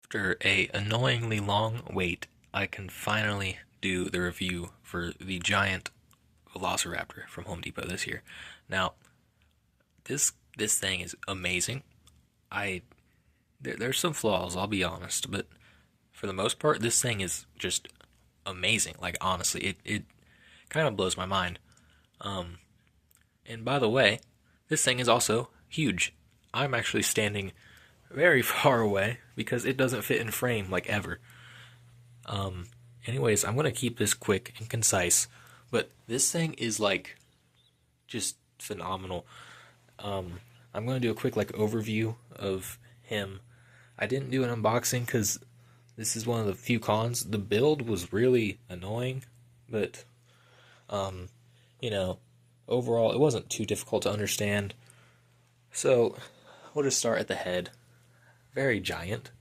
After a annoyingly long wait, I can finally do the review for the giant Velociraptor from Home Depot this year. Now, this thing is amazing. I there's some flaws, I'll be honest, but for the most part, this thing is just amazing. Like honestly, it kind of blows my mind. Um, and by the way, this thing is also huge. I'm actually standing very far away because it doesn't fit in frame like ever. Um, Anyways, I'm gonna keep this quick and concise, but this thing is like just phenomenal. Um, I'm gonna do a quick like overview of him. I didn't do an unboxing because this is one of the few cons. The build was really annoying, but um, you know, overall it wasn't too difficult to understand. So we'll just start at the head. Very giant.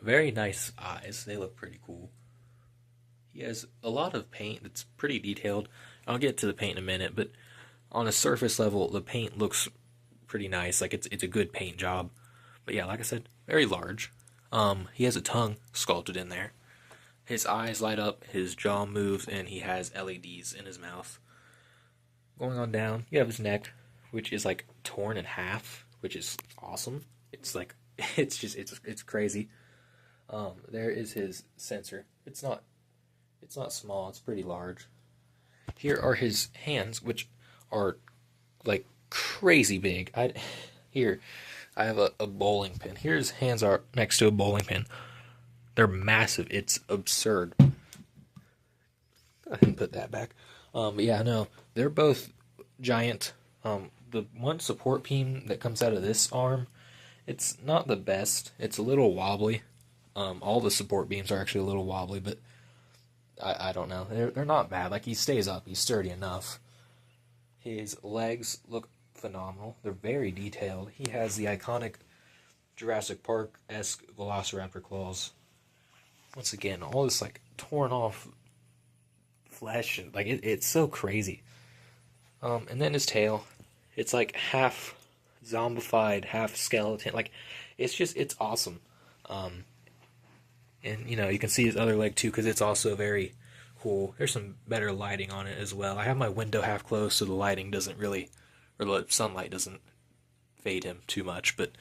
Very nice eyes. They look pretty cool. He has a lot of paint that's pretty detailed. I'll get to the paint in a minute, but on a surface level, the paint looks pretty nice. Like it's a good paint job. But yeah, like I said, very large. He has a tongue sculpted in there. His eyes light up, his jaw moves, and he has LEDs in his mouth. Going on down, you have his neck, which is like torn in half, which is awesome. It's like it's crazy. There is his sensor. It's not small. It's pretty large. Here are his hands, which are like crazy big. Here I have a bowling pin. Here his hands are next to a bowling pin. They're massive. It's absurd. I didn't put that back. But yeah, no, they're both giant. The one support beam that comes out of this arm, it's not the best. It's a little wobbly. All the support beams are actually a little wobbly, but I don't know. They're not bad. Like he stays up. He's sturdy enough. His legs look phenomenal. They're very detailed. He has the iconic Jurassic Park-esque Velociraptor claws. Once again, all this like torn off flesh and like it's so crazy. And then his tail, it's like half zombified, half skeleton. Like it's awesome. Um, and you can see his other leg too because it's also very cool. There's some better lighting on it as well. I have my window half closed so the lighting doesn't really, or the sunlight doesn't fade him too much. But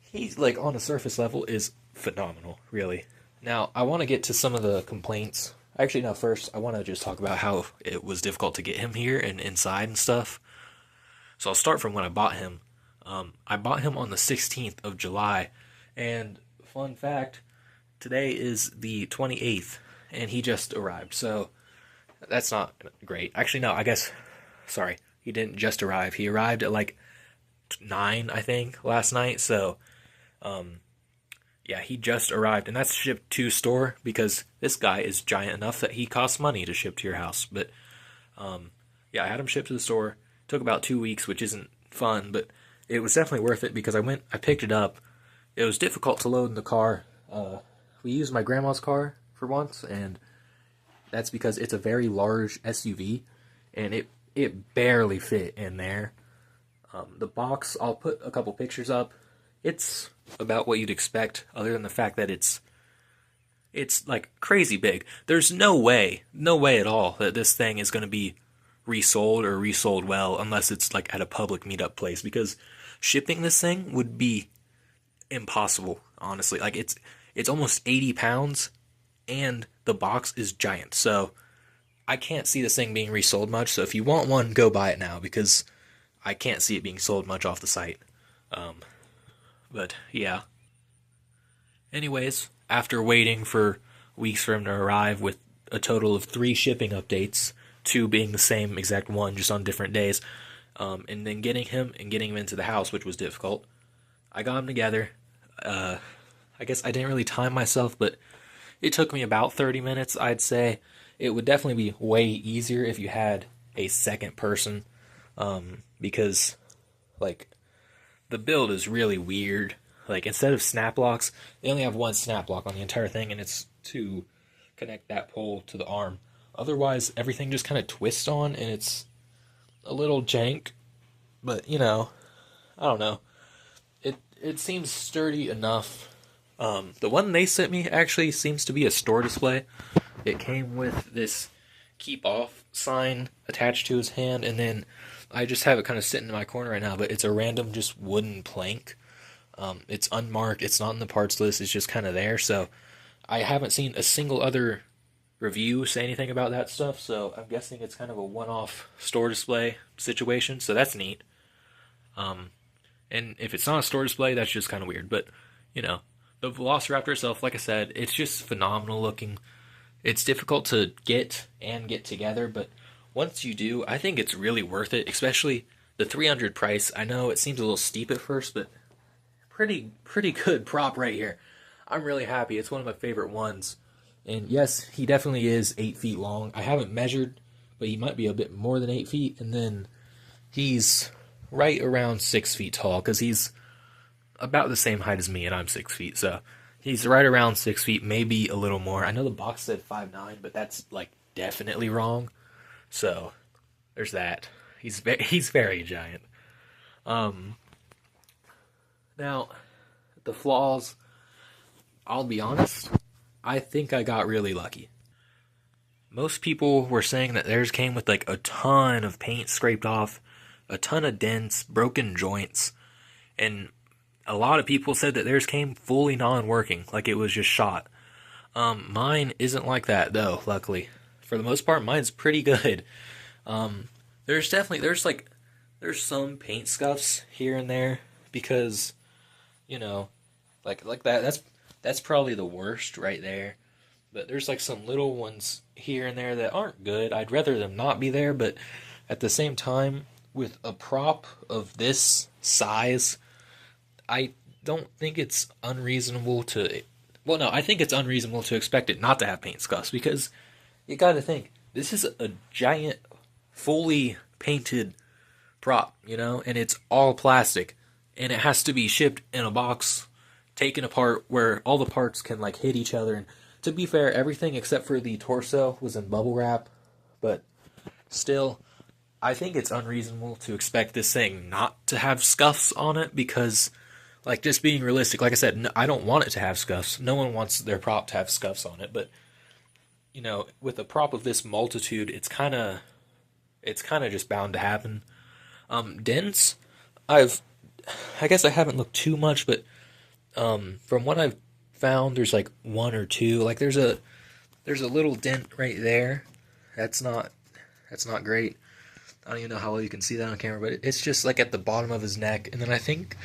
he's like on a surface level is phenomenal, really. Now I want to get to some of the complaints. Actually, no. First, I want to just talk about how it was difficult to get him here and inside and stuff. So I'll start from when I bought him. I bought him on the 16th of July, and fun fact, today is the 28th, and he just arrived. So that's not great. Actually, no. Sorry, he didn't just arrive. He arrived at like 9, I think, last night. So, yeah, he just arrived, and that's shipped to store because this guy is giant enough that he costs money to ship to your house. But yeah, I had him shipped to the store. It took about 2 weeks, which isn't fun, but it was definitely worth it because I picked it up. It was difficult to load in the car. We used my grandma's car for once, and that's because it's a very large SUV, and it barely fit in there. The box, I'll put a couple pictures up. It's about what you'd expect, other than the fact that it's like crazy big. There's no way at all that this thing is going to be resold or resold well unless it's like at a public meetup place because shipping this thing would be impossible, honestly. Like it's almost 80 pounds and the box is giant. So I can't see this thing being resold much. So if you want one, go buy it now because I can't see it being sold much off the site. But yeah. Anyways, after waiting for weeks for him to arrive with a total of 3 shipping updates, 2 being the same exact one, just on different days, and then getting him into the house, which was difficult, I got him together. I guess I didn't really time myself, but it took me about 30 minutes, I'd say. It would definitely be way easier if you had a second person, because, like, the build is really weird. Like, instead of snap locks, they only have one snap lock on the entire thing, and it's to connect that pole to the arm. Otherwise, everything just kind of twists on, and it's a little jank. But, I don't know. It seems sturdy enough. The one they sent me actually seems to be a store display. It came with this keep off sign attached to his hand, and then I just have it kind of sitting in my corner right now, but it's a random just wooden plank. It's unmarked, it's not in the parts list, it's just kind of there, so I haven't seen a single other review say anything about that stuff, so I'm guessing it's kind of a one-off store display situation, so that's neat. And if it's not a store display, that's just kind of weird, but, you know, the Velociraptor itself, like I said, it's just phenomenal looking. It's difficult to get and get together, but once you do, I think it's really worth it, especially the 300 price. I know it seems a little steep at first, but pretty good prop right here. I'm really happy. It's one of my favorite ones. And yes, he definitely is 8 feet long. I haven't measured, but he might be a bit more than 8 feet. And then he's right around 6 feet tall, because he's about the same height as me, and I'm 6 feet. So he's right around 6 feet, maybe a little more. I know the box said 5'9", but that's like definitely wrong. So there's that. He's very giant. Now, the flaws, I'll be honest, I think I got really lucky. Most people were saying that theirs came with like a ton of paint scraped off, a ton of dents, broken joints, and a lot of people said that theirs came fully non-working, like it was just shot. Mine isn't like that though, luckily. For the most part, mine's pretty good. There's some paint scuffs here and there, because, you know, like that. That's probably the worst right there. But there's like some little ones here and there that aren't good. I'd rather them not be there, but at the same time, with a prop of this size, I don't think it's unreasonable to. Well, no, I think it's unreasonable to expect it not to have paint scuffs, because you got to think, this is a giant, fully painted prop, you know, and it's all plastic, and it has to be shipped in a box, taken apart, where all the parts can like hit each other. And to be fair, everything except for the torso was in bubble wrap, but still, I think it's unreasonable to expect this thing not to have scuffs on it, because, like, just being realistic, like I said, I don't want it to have scuffs. No one wants their prop to have scuffs on it, but, you know, with a prop of this multitude, it's kind of just bound to happen. Dents, I guess I haven't looked too much, but from what I've found, there's like one or two. Like there's a little dent right there. That's not great. I don't even know how well you can see that on camera, but it's just like at the bottom of his neck. And then I think,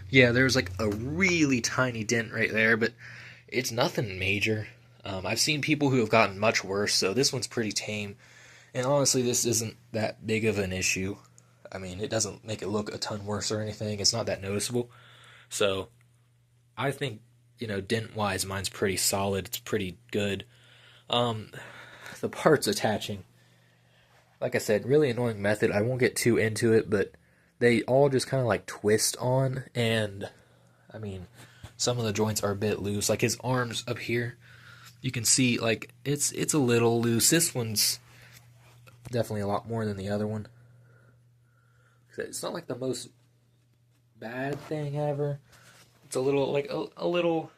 yeah, there's like a really tiny dent right there, but it's nothing major. I've seen people who have gotten much worse, so this one's pretty tame. And honestly, this isn't that big of an issue. I mean, it doesn't make it look a ton worse or anything. It's not that noticeable. So I think, you know, dent-wise, mine's pretty solid. It's pretty good. The parts attaching, like I said, really annoying method. I won't get too into it, but they all just kind of like twist on, and I mean, some of the joints are a bit loose. Like his arms up here, you can see like it's a little loose. This one's definitely a lot more than the other one. It's not like the most bad thing ever. It's a little like a little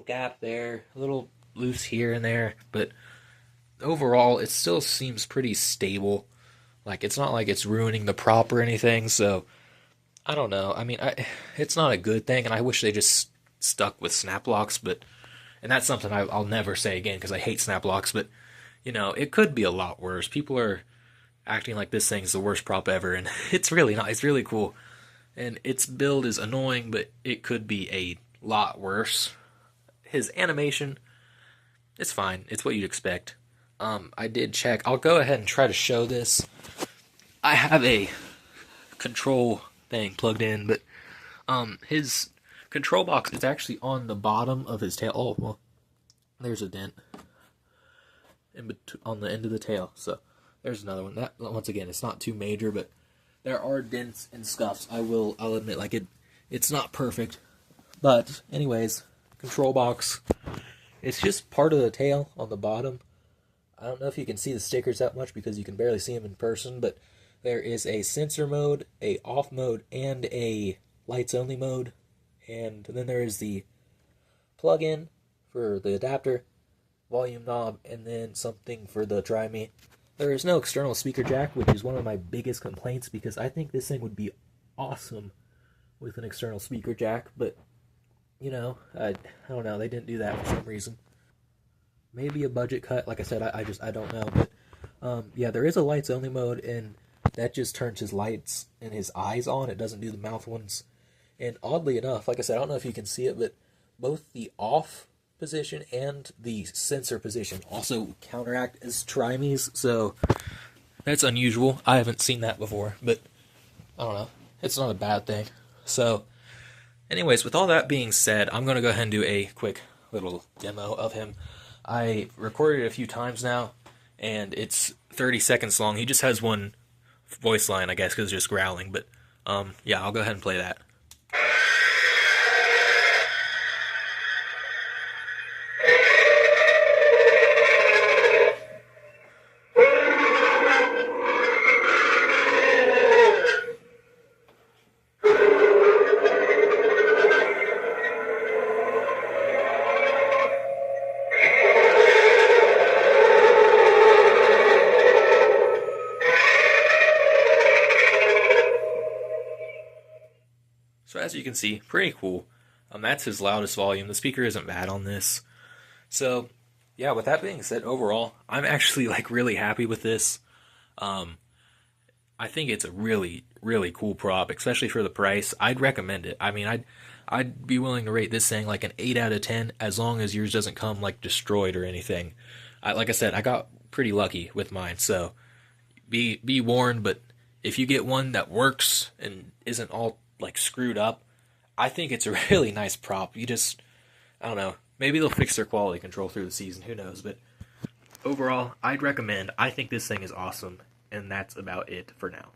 gap there, a little loose here and there, but overall it still seems pretty stable. Like it's not like it's ruining the prop or anything, so I don't know. I mean, it's not a good thing, and I wish they just stuck with snap locks, and that's something I'll never say again, because I hate snap locks, but you know, it could be a lot worse. People are acting like this thing's the worst prop ever, and it's really not. It's really cool, and its build is annoying, but it could be a lot worse. His animation, it's fine. It's what you'd expect. I did check. I'll go ahead and try to show this. I have a control thing plugged in, but his control box is actually on the bottom of his tail. Oh, well, there's a dent on the end of the tail, so there's another one. That, once again, it's not too major, but there are dents and scuffs. I'll admit, like it's not perfect, but anyways, control box. It's just part of the tail on the bottom. I don't know if you can see the stickers that much because you can barely see them in person, but there is a sensor mode, a off mode, and a lights only mode, and then there is the plug-in for the adapter, volume knob, and then something for the Try Me. There is no external speaker jack, which is one of my biggest complaints because I think this thing would be awesome with an external speaker jack, but you know, I don't know, they didn't do that for some reason. Maybe a budget cut, like I said, I don't know, but yeah, there is a lights only mode, and that just turns his lights and his eyes on. It doesn't do the mouth ones. And oddly enough, like I said, I don't know if you can see it, but both the off position and the sensor position also counteract as Try Me's, so that's unusual. I haven't seen that before, but I don't know. It's not a bad thing. So, anyways, with all that being said, I'm going to go ahead and do a quick little demo of him. I recorded it a few times now, and it's 30 seconds long. He just has one voice line, I guess, because it's just growling, but yeah, I'll go ahead and play that. So as you can see, pretty cool. That's his loudest volume. The speaker isn't bad on this. So yeah, with that being said, overall, I'm actually like really happy with this. I think it's a really, really cool prop, especially for the price. I'd recommend it. I mean, I'd be willing to rate this thing like an 8 out of 10 as long as yours doesn't come like destroyed or anything. Like I said, I got pretty lucky with mine, so be warned. But if you get one that works and isn't all like screwed up, I think it's a really nice prop. You just, I don't know, maybe they'll fix their quality control through the season, who knows, but overall, I'd recommend. I think this thing is awesome, and that's about it for now.